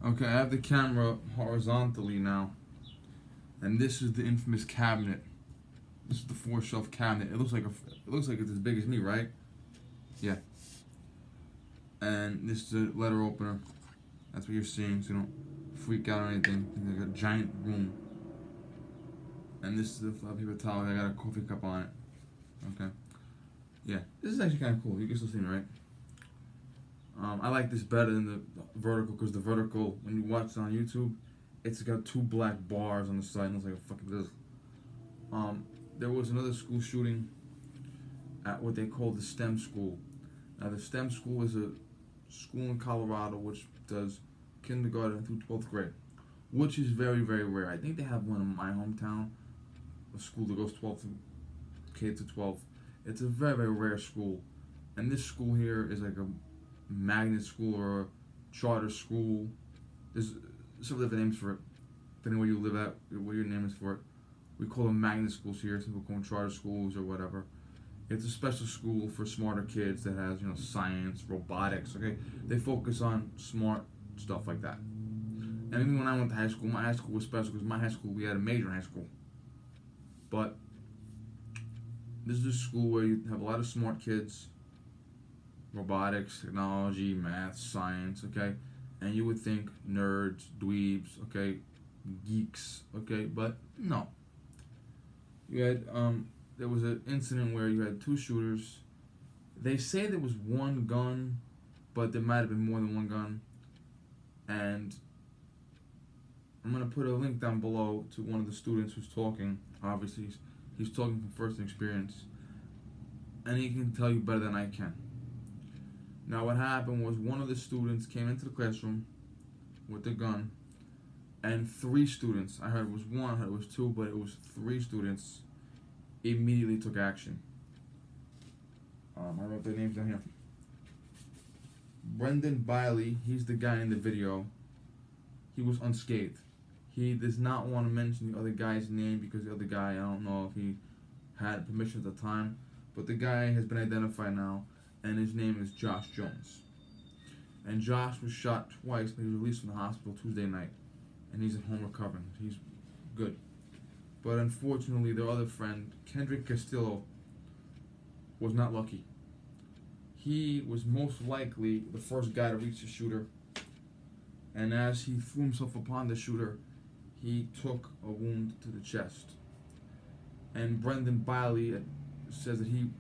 Okay, I have the camera horizontally now, and this is the infamous cabinet. This is the four-shelf cabinet. It looks like it's as big as me, right? Yeah. And this is a letter opener. That's what you're seeing, so you don't freak out or anything. It's like a giant room. And this is the flat paper towel. I got a coffee cup on it. Okay. Yeah. This is actually kind of cool. You can still see me, right? I like this better than the vertical because the vertical, when you watch it on YouTube, it's got two black bars on the side and it's like a fucking this. There was another school shooting at what they call the STEM school. Now, the STEM school is a school in Colorado which does kindergarten through 12th grade, which is very, very rare. I think they have one in my hometown, a school that goes 12 to K to 12. It's a very, very rare school. And this school here is like a magnet school or a charter school. There's some different names for it, depending where you live at, what your name is for it. We call them magnet schools here. Some people call them charter schools or whatever. It's a special school for smarter kids that has, science, robotics, okay? They focus on smart stuff like that. And even when I went to high school, my high school was special because my high school, we had a major in high school. But this is a school where you have a lot of smart kids, robotics, technology, math, science, okay? And you would think nerds, dweebs, okay? Geeks, okay? But no. You had, there was an incident where you had two shooters. They say there was one gun, but there might have been more than one gun. And I'm gonna put a link down below to one of the students who's talking. Obviously, he's talking from first experience, and he can tell you better than I can. Now, what happened was one of the students came into the classroom with the gun, and three students, I heard it was one, I heard it was two, but it was three students, immediately took action. I wrote their names down here. Brendan Biley, he's the guy in the video. He was unscathed. He does not want to mention the other guy's name because the other guy, I don't know if he had permission at the time, but the guy has been identified now, and his name is Josh Jones. And Josh was shot twice, but he was released from the hospital Tuesday night, and he's at home recovering. He's good. But unfortunately, their other friend, Kendrick Castillo, was not lucky. He was most likely the first guy to reach the shooter, and as he threw himself upon the shooter, he took a wound to the chest. And Brendan Biley says that he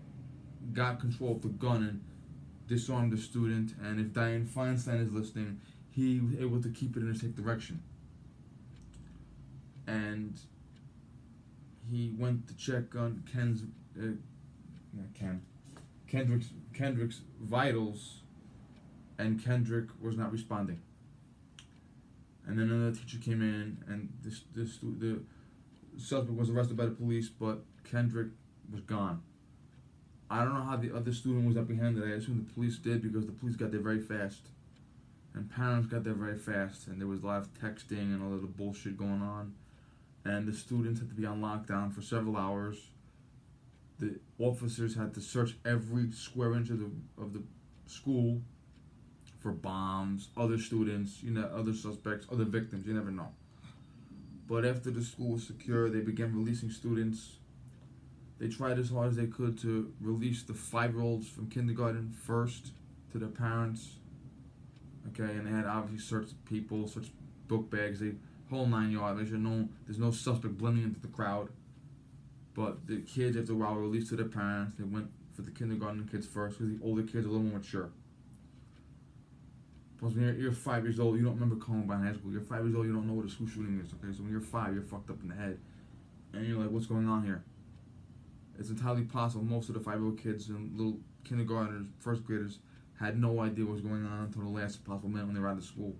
got control of the gun and disarmed the student, and if Diane Feinstein is listening, he was able to keep it in a safe direction. And he went to check on Kendrick's vitals, and Kendrick was not responding. And then another teacher came in, and the suspect was arrested by the police, but Kendrick was gone. I don't know how the other student was apprehended. I assume the police did because the police got there very fast, and parents got there very fast, and there was a lot of texting and all of the bullshit going on, and the students had to be on lockdown for several hours. The officers had to search every square inch of the school for bombs, other students, other suspects, other victims. You never know. But after the school was secure, they began releasing students. They tried as hard as they could to release the 5-year-olds from kindergarten first to their parents. Okay, and they had obviously searched people, searched book bags, the whole 9 yards. Make sure there's no suspect blending into the crowd. But the kids, after a while, were released to their parents. They went for the kindergarten kids first because the older kids are a little more mature. Plus, when you're 5 years old, you don't remember Columbine High School. You're 5 years old, you don't know what a school shooting is. Okay, so when you're 5, you're fucked up in the head, and you're like, what's going on here? It's entirely possible most of the 5-year-old kids and little kindergartners, first graders, had no idea what was going on until the last possible minute when they were out of school.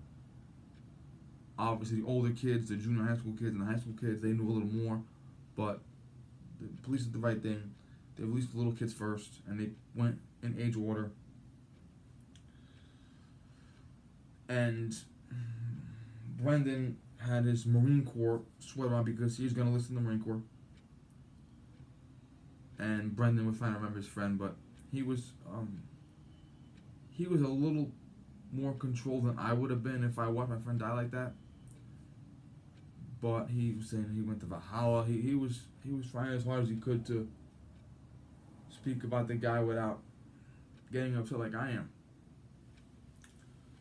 Obviously, the older kids, the junior high school kids and the high school kids, they knew a little more, but the police did the right thing. They released the little kids first, and they went in age order. And Brendan had his Marine Corps sweater on because he's going to listen to the Marine Corps. And Brendan was trying to remember his friend, but he was a little more control than I would have been if I watched my friend die like that. But he was saying he went to Valhalla. He was trying as hard as he could to speak about the guy without getting upset like I am.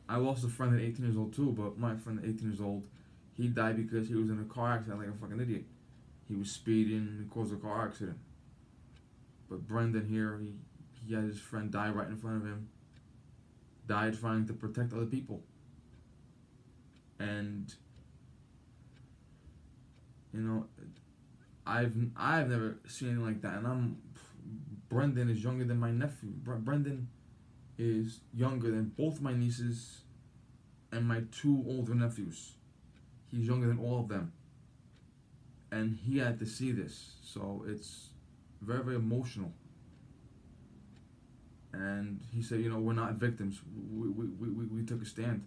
I lost a friend at 18 years old too, but my friend at 18 years old, he died because he was in a car accident like a fucking idiot. He was speeding and caused a car accident. But Brendan here, he had his friend die right in front of him. Died trying to protect other people. And you know, I've never seen anything like that. And Brendan is younger than my nephew. Brendan is younger than both my nieces and my two older nephews. He's younger than all of them. And he had to see this. So it's very, very emotional. And he said, you know, we're not victims. We took a stand.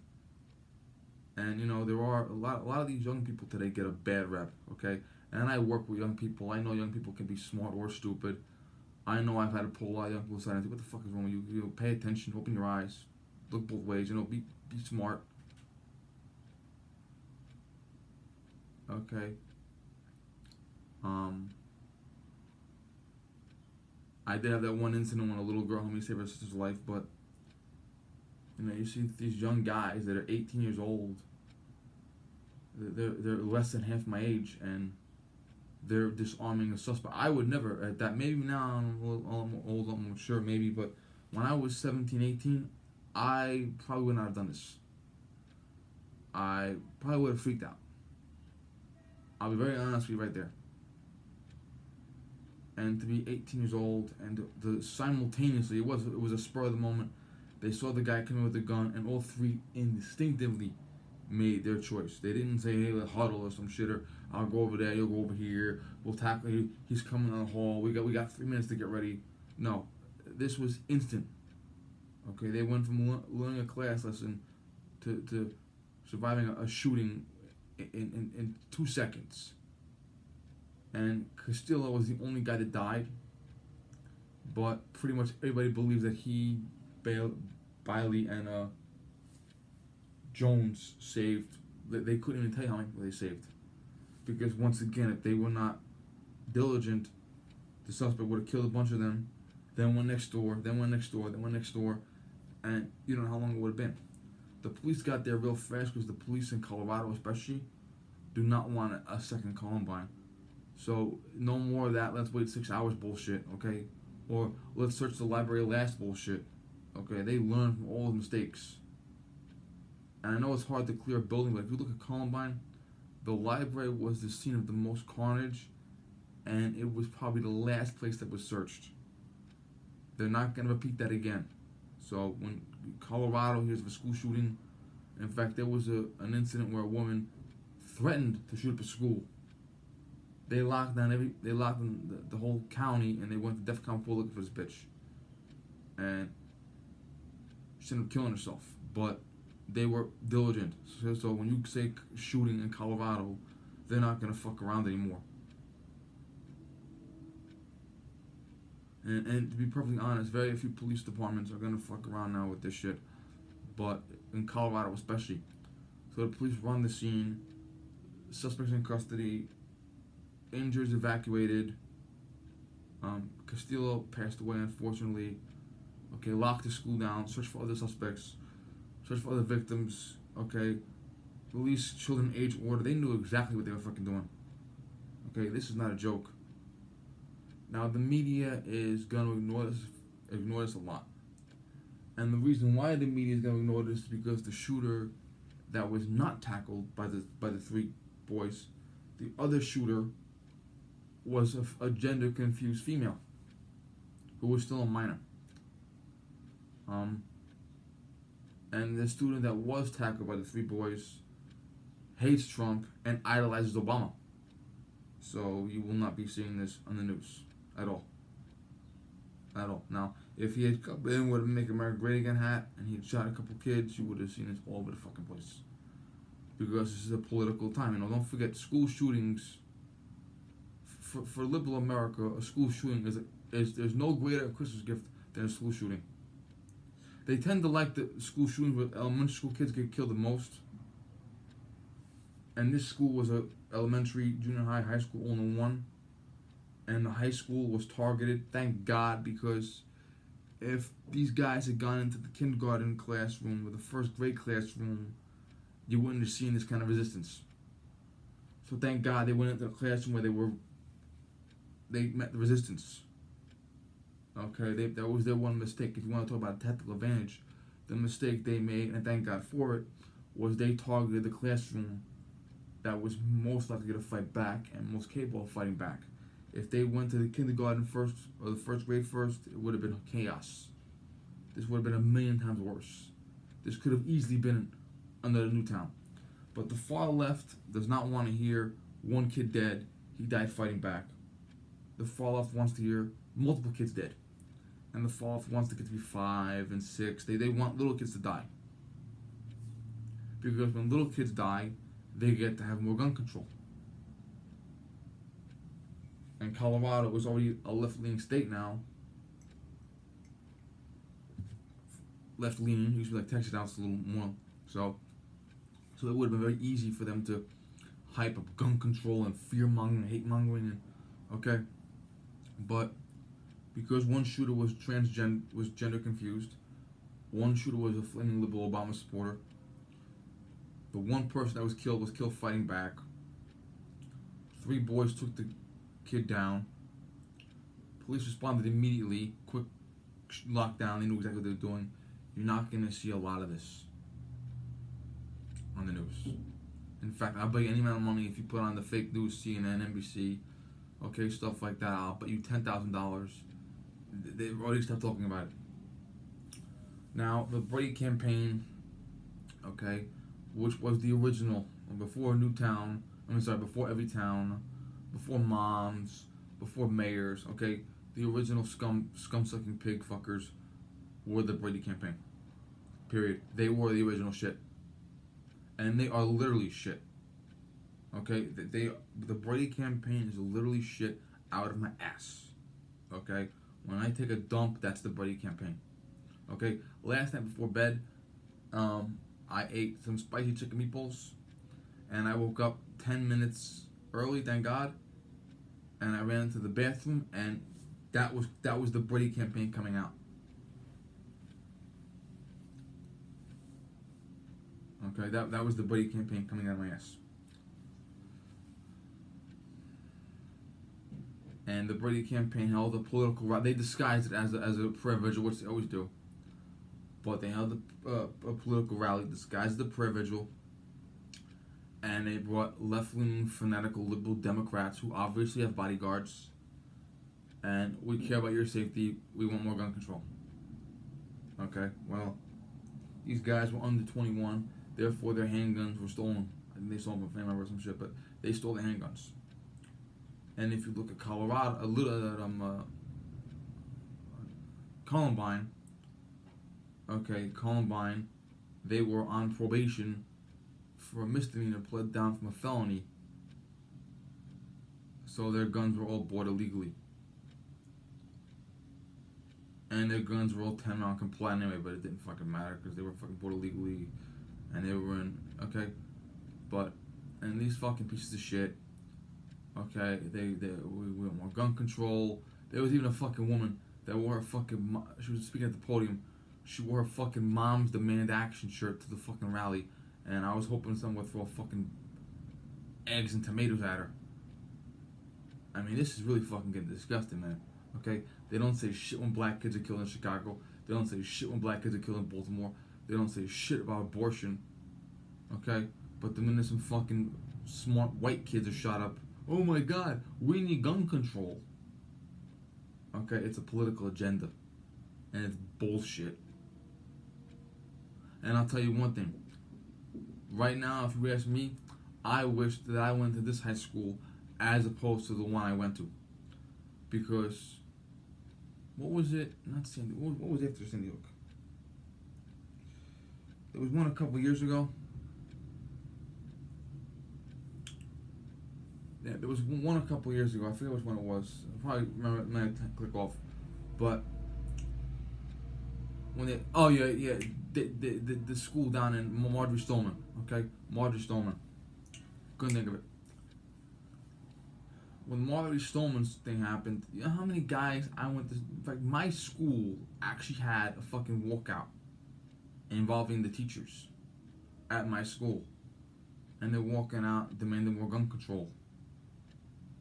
And, you know, there are a lot of these young people today get a bad rep, okay? And I work with young people. I know young people can be smart or stupid. I know I've had to pull a lot of young people aside and say, what the fuck is wrong with you? You know, pay attention, open your eyes, look both ways, you know, be smart. Okay. I did have that one incident when a little girl helped me save her sister's life, but you know, you see these young guys that are 18 years old. They're less than half my age, and they're disarming a suspect. I would never at that. Maybe now I'm a little old, I'm mature, maybe, but when I was 17, 18, I probably would not have done this. I probably would have freaked out. I'll be very honest with you right there. And to be 18 years old and the simultaneously, it was a spur of the moment. They saw the guy coming with a gun, and all three instinctively made their choice. They didn't say, hey, let's huddle or some shit, or I'll go over there, you'll go over here, we'll tackle you, he's coming down the hall, we got 3 minutes to get ready. No, this was instant. Okay, they went from learning a class lesson to surviving a shooting in 2 seconds. And Castillo was the only guy that died, but pretty much everybody believes that he, Bailey, and Jones saved. They couldn't even tell you how many people they saved, because once again, if they were not diligent, the suspect would have killed a bunch of them, then went next door, then went next door, then went next door, and you don't know how long it would have been. The police got there real fast because the police in Colorado, especially, do not want a second Columbine. So no more of that, let's wait 6 hours bullshit, okay? Or let's search the library last bullshit, okay? They learn from all the mistakes. And I know it's hard to clear a building, but if you look at Columbine, the library was the scene of the most carnage, and it was probably the last place that was searched. They're not going to repeat that again. So when Colorado, here's a school shooting. In fact, there was an incident where a woman threatened to shoot up a school. They locked down the whole county, and they went to DEFCON 4 looking for this bitch. And she ended up killing herself. But they were diligent. So when you say shooting in Colorado, they're not gonna fuck around anymore. And to be perfectly honest, very few police departments are gonna fuck around now with this shit. But in Colorado especially. So the police run the scene, suspects in custody, injuries evacuated. Castillo passed away, unfortunately. Okay, lock the school down, search for other suspects, search for other victims. Okay, release children age order. They knew exactly what they were fucking doing. Okay, this is not a joke. Now the media is gonna ignore this a lot, and the reason why the media is gonna ignore this is because the shooter that was not tackled by the 3 boys, the other shooter was a gender confused female who was still a minor. And the student that was tackled by the 3 boys hates Trump and idolizes Obama. So you will not be seeing this on the news at all. At all. Now, if he had come in with a Make America Great Again hat and he had shot a couple kids, you would have seen this all over the fucking place. Because this is a political time. You know, don't forget, school shootings, for liberal America, a school shooting is there's no greater Christmas gift than a school shooting. They tend to like the school shootings where elementary school kids get killed the most. And this school was a elementary, junior high, high school all in one. And the high school was targeted. Thank God, because if these guys had gone into the kindergarten classroom or the first grade classroom, you wouldn't have seen this kind of resistance. So thank God they went into the classroom where they met the resistance. Okay, that was their one mistake. If you want to talk about tactical advantage, the mistake they made, and thank God for it, was they targeted the classroom that was most likely to fight back and most capable of fighting back. If they went to the kindergarten first or the first grade first, it would have been chaos. This would have been a million times worse. This could have easily been another Newtown. But the far left does not want to hear one kid dead, he died fighting back. The far left wants to hear multiple kids dead. And the far left wants the kids to be 5 and 6. They want little kids to die. Because when little kids die, they get to have more gun control. And Colorado is already a left-leaning state now. Left-leaning, used to be like Texas, now it's a little more. So it would have been very easy for them to hype up gun control and fear-mongering, hate-mongering, okay? But because one shooter was gender confused, one shooter was a flaming liberal Obama supporter, the one person that was killed fighting back. 3 boys took the kid down. Police responded immediately. Quick lockdown. They knew exactly what they were doing. You're not going to see a lot of this on the news. In fact, I'll bet you any amount of money if you put on the fake news, CNN, NBC, okay, stuff like that, I'll bet you $10,000. They've already stopped talking about it. Now, the Brady campaign, okay, which was the original, before Newtown, before Everytown, before moms, before mayors, okay, the original scum-sucking pig fuckers were the Brady campaign. Period. They were the original shit. And they are literally shit. Okay? The Brady campaign is literally shit out of my ass. Okay? When I take a dump, that's the Brady campaign. Okay? Last night before bed, I ate some spicy chicken meatballs, and I woke up 10 minutes early, thank God, and I ran into the bathroom, and that was the Brady campaign coming out. Okay, that was the Brady campaign coming out of my ass. And the Brady campaign held a political rally. They disguised it as a prayer vigil, which they always do. But they held a political rally disguised as a prayer vigil. And they brought left-leaning, fanatical, liberal Democrats who obviously have bodyguards. And we care about your safety. We want more gun control. Okay, well, these guys were under 21. Therefore, their handguns were stolen. I think they stole them from family members or some shit, but they stole the handguns. And if you look at Colorado, Columbine, okay, Columbine, they were on probation for a misdemeanor, pled down from a felony. So their guns were all bought illegally. And their guns were all 10-round compliant anyway, but it didn't fucking matter because they were fucking bought illegally. And they were in, okay? But, and these fucking pieces of shit, okay, we want more gun control. There was even a fucking woman that wore her fucking, she was speaking at the podium, she wore her fucking Moms Demand Action shirt to the fucking rally, and I was hoping someone would throw fucking eggs and tomatoes at her. I mean, this is really fucking getting disgusting, man, okay? They don't say shit when black kids are killed in Chicago. They don't say shit when black kids are killed in Baltimore. They don't say shit about abortion, okay? But the minute some fucking smart white kids are shot up, oh my God, we need gun control. Okay, it's a political agenda. And it's bullshit. And I'll tell you one thing. Right now, if you ask me, I wish that I went to this high school as opposed to the one I went to. Because, what was it? Not Sandy, what was after Sandy Hook? There was one a couple years ago. Yeah, there was one a couple years ago. I forget which one it was. I'll probably remember it when I click off. But when they, oh yeah, the school down in Marjorie Stoneman, okay, Marjorie Stoneman, couldn't think of it. When Marjorie Stoneman's thing happened, you know how many guys I went to, in fact, my school actually had a fucking walkout involving the teachers at my school, and they're walking out demanding more gun control.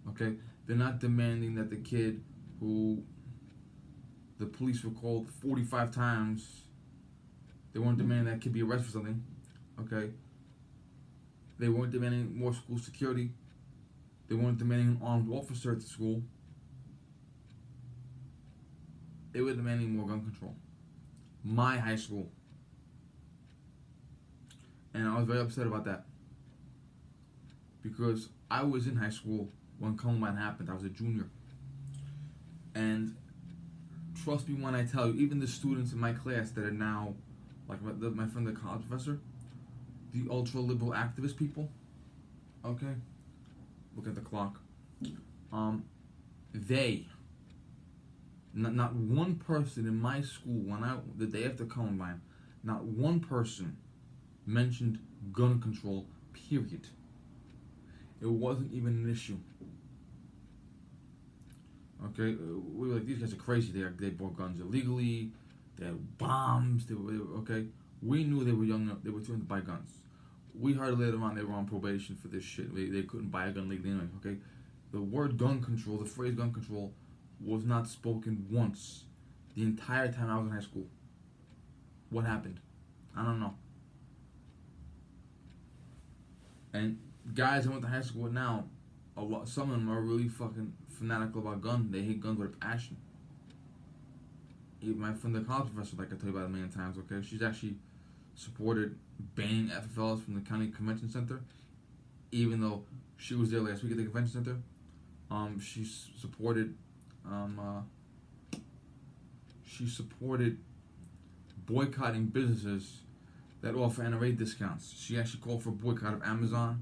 Okay, they're not demanding that the kid who the police were called 45 times, they weren't demanding that kid be arrested for something. Okay, they weren't demanding more school security. They weren't demanding an armed officer at the school. They were demanding more gun control. My high school. And I was very upset about that. Because I was in high school when Columbine happened. I was a junior. And trust me when I tell you, even the students in my class that are now, like my friend, the college professor, the ultra-liberal activist people, okay? Look at the clock. They, not one person in my school, the day after Columbine, not one person mentioned gun control, period. It wasn't even an issue. Okay, we were like, these guys are crazy. They bought guns illegally. They had bombs. They were okay. We knew they were young enough. They were too young to buy guns. We heard later on they were on probation for this shit. They couldn't buy a gun legally anyway. Okay, the word gun control, the phrase gun control, was not spoken once the entire time I was in high school. What happened? I don't know. And guys I went to high school with now, some of them are really fucking fanatical about guns. They hate guns with a passion. Even my friend, the college professor, like I told you about a million times, okay? She's actually supported banning FFLs from the county convention center, even though she was there last week at the convention center. She supported boycotting businesses that offer NRA discounts. She actually called for a boycott of Amazon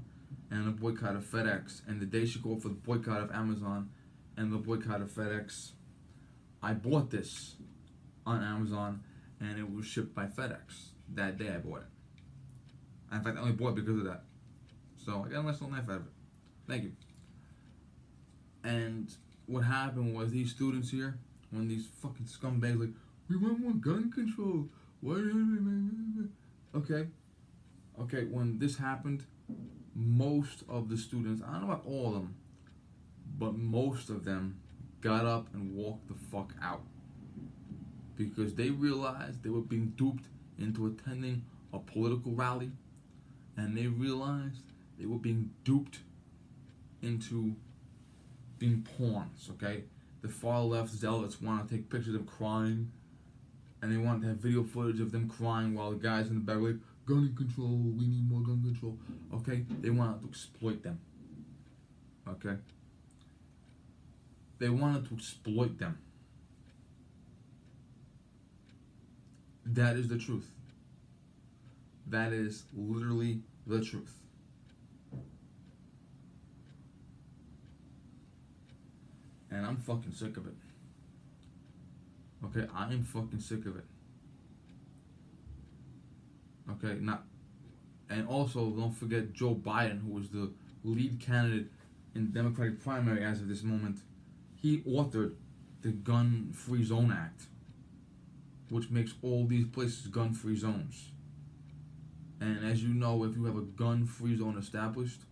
and a boycott of FedEx. And the day she called for the boycott of Amazon and the boycott of FedEx, I bought this on Amazon and it was shipped by FedEx. That day I bought it. In fact, I only bought it because of that. So I got a nice little knife out of it. Thank you. And what happened was these students here, when these fucking scumbags like, we want more gun control. Why? Okay, when this happened, most of the students, I don't know about all of them, but most of them got up and walked the fuck out. Because they realized they were being duped into attending a political rally, and they realized they were being duped into being pawns, okay? The far left zealots want to take pictures of them crying, and they want to have video footage of them crying while the guys in the back are like, gun control, we need more gun control, okay? They wanted to exploit them, okay? They wanted to exploit them. That is the truth. That is literally the truth. And I'm fucking sick of it. Okay, I am fucking sick of it. Okay, and also don't forget Joe Biden, who was the lead candidate in the Democratic primary as of this moment. He authored the Gun-Free Zone Act, which makes all these places gun-free zones. And as you know, if you have a gun-free zone established,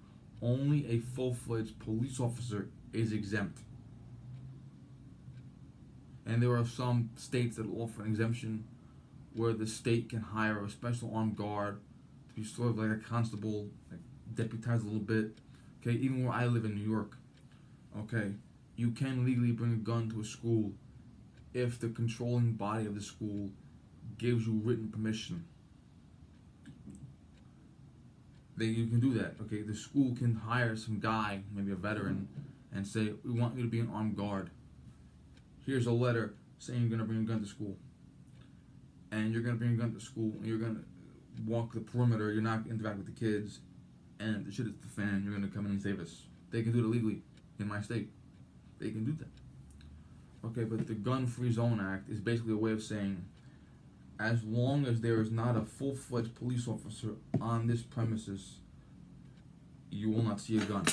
only a full-fledged police officer is exempt. And there are some states that offer an exemption where the state can hire a special armed guard to be sort of like a constable, like deputized a little bit. Okay, even where I live in New York, okay, you can legally bring a gun to a school if the controlling body of the school gives you written permission. You can do that, okay? The school can hire some guy, maybe a veteran, and say, we want you to be an armed guard. Here's a letter saying you're going to bring a gun to school. And you're going to bring a gun to school, and you're going to walk the perimeter, you're not going to interact with the kids, and the shit is the fan, you're going to come in and save us. They can do it legally in my state. They can do that. Okay, but the Gun-Free Zone Act is basically a way of saying as long as there is not a full-fledged police officer on this premises, you will not see a gun.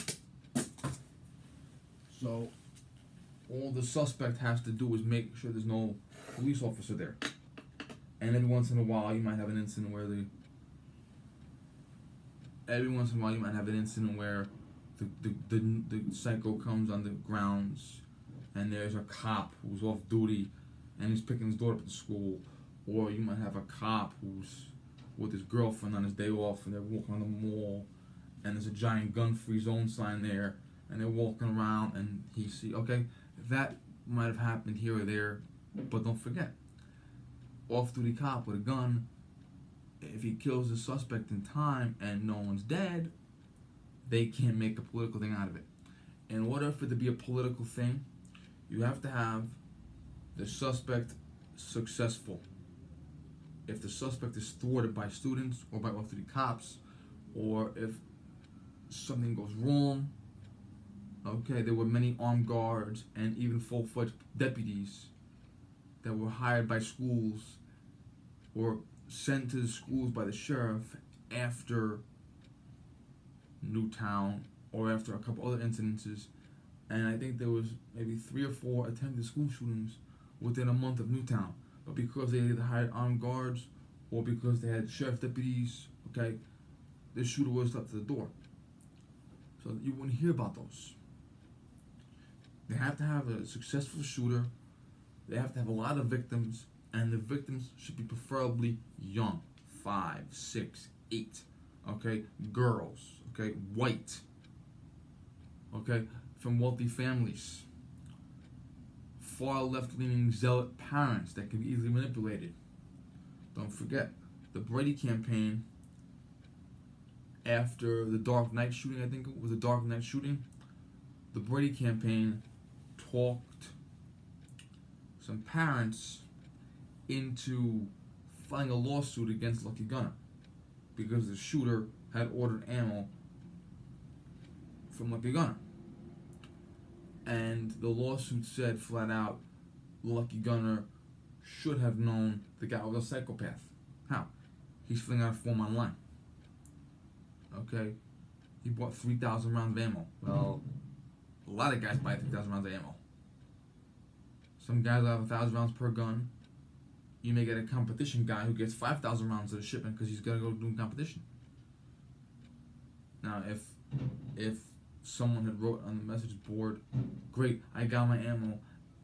So, all the suspect has to do is make sure there's no police officer there. And every once in a while, you might have an incident where the psycho comes on the grounds, and there's a cop who's off duty, and he's picking his daughter up at the school. Or you might have a cop who's with his girlfriend on his day off, and they're walking on the mall, and there's a giant gun-free zone sign there, and they're walking around, and he see, okay, that might have happened here or there, but don't forget, off-duty cop with a gun, if he kills the suspect in time and no one's dead, they can't make a political thing out of it. In order for it to be a political thing, you have to have the suspect successful. If the suspect is thwarted by students or by off-duty cops, or if something goes wrong, okay, there were many armed guards and even full-fledged deputies that were hired by schools or sent to the schools by the sheriff after Newtown or after a couple other incidences, and I think there was maybe 3 or 4 attempted school shootings within a month of Newtown. But because they either hired armed guards or because they had sheriff deputies, okay, the shooter was up to the door. So you wouldn't hear about those. They have to have a successful shooter. They have to have a lot of victims, and the victims should be preferably young, 5, 6, 8, okay, girls, okay, white, okay, from wealthy families, far left-leaning zealot parents that can be easily manipulated. Don't forget, the Brady campaign, after the Dark Knight shooting, I think it was the Dark Knight shooting, the Brady campaign talked some parents into filing a lawsuit against Lucky Gunner because the shooter had ordered ammo from Lucky Gunner. And the lawsuit said flat out, Lucky Gunner should have known the guy was a psychopath. How? He's filling out a form online. Okay? He bought 3,000 rounds of ammo. Well, a lot of guys buy 3,000 rounds of ammo. Some guys will have 1,000 rounds per gun. You may get a competition guy who gets 5,000 rounds of the shipment because he's got to go do competition. Now, if someone had wrote on the message board, great, I got my ammo,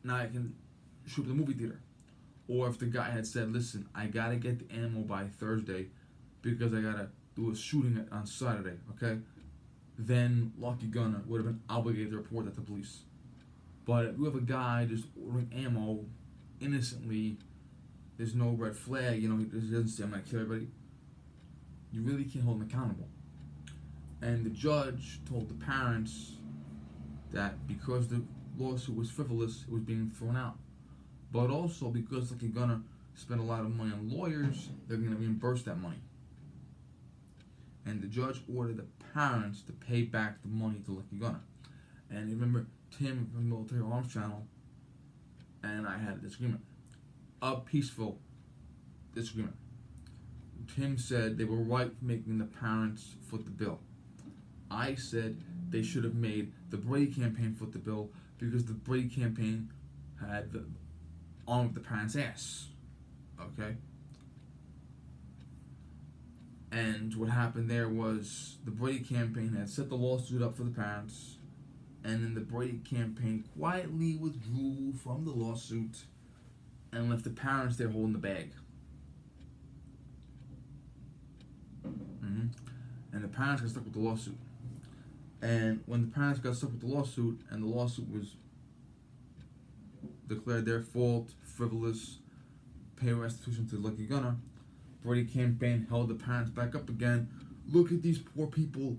now I can shoot at the movie theater. Or if the guy had said, listen, I gotta get the ammo by Thursday because I gotta do a shooting on Saturday, okay? Then Lucky Gunner would have been obligated to report that to police. But if you have a guy just ordering ammo innocently, there's no red flag, he doesn't say I'm gonna kill everybody, you really can't hold him accountable. And the judge told the parents that because the lawsuit was frivolous, it was being thrown out. But also because Lucky Gunner spent a lot of money on lawyers, they're going to reimburse that money. And the judge ordered the parents to pay back the money to Lucky Gunner. And you remember Tim from Military Arms Channel and I had a disagreement. A peaceful disagreement. Tim said they were right for making the parents foot the bill. I said they should have made the Brady campaign foot the bill because the Brady campaign had the arm of the parents' ass. Okay? And what happened there was the Brady campaign had set the lawsuit up for the parents, and then the Brady campaign quietly withdrew from the lawsuit and left the parents there holding the bag. And the parents got stuck with the lawsuit. And when the parents got stuck with the lawsuit, and the lawsuit was declared their fault, frivolous, pay restitution to Lucky Gunner, Brady campaign held the parents back up again. Look at these poor people.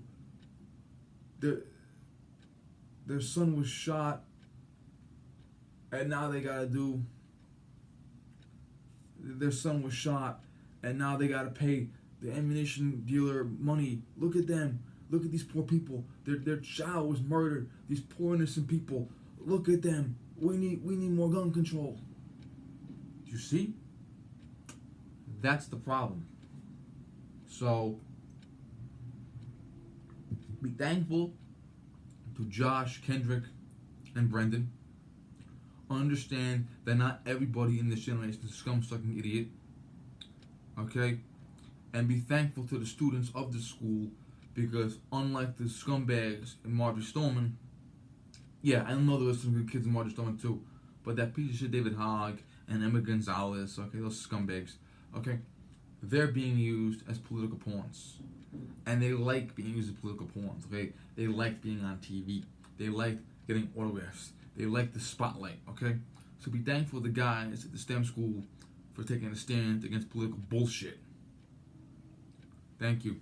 Their son was shot, and now they gotta do. Their son was shot, and now they gotta pay the ammunition dealer money. Look at them. Look at these poor people. Their child was murdered. These poor innocent people. Look at them. We need more gun control. You see? That's the problem. So, be thankful to Josh, Kendrick, and Brendan. Understand that not everybody in this generation is a scum-sucking idiot. Okay? And be thankful to the students of the school, because unlike the scumbags in Marjory Stoneman, yeah, I know there was some good kids in Marjory Stoneman too, but that piece of shit David Hogg and Emma Gonzalez, okay, those scumbags, okay, they're being used as political pawns. And they like being used as political pawns, okay? They like being on TV. They like getting autographs. They like the spotlight, okay? So be thankful to the guys at the STEM school for taking a stand against political bullshit. Thank you.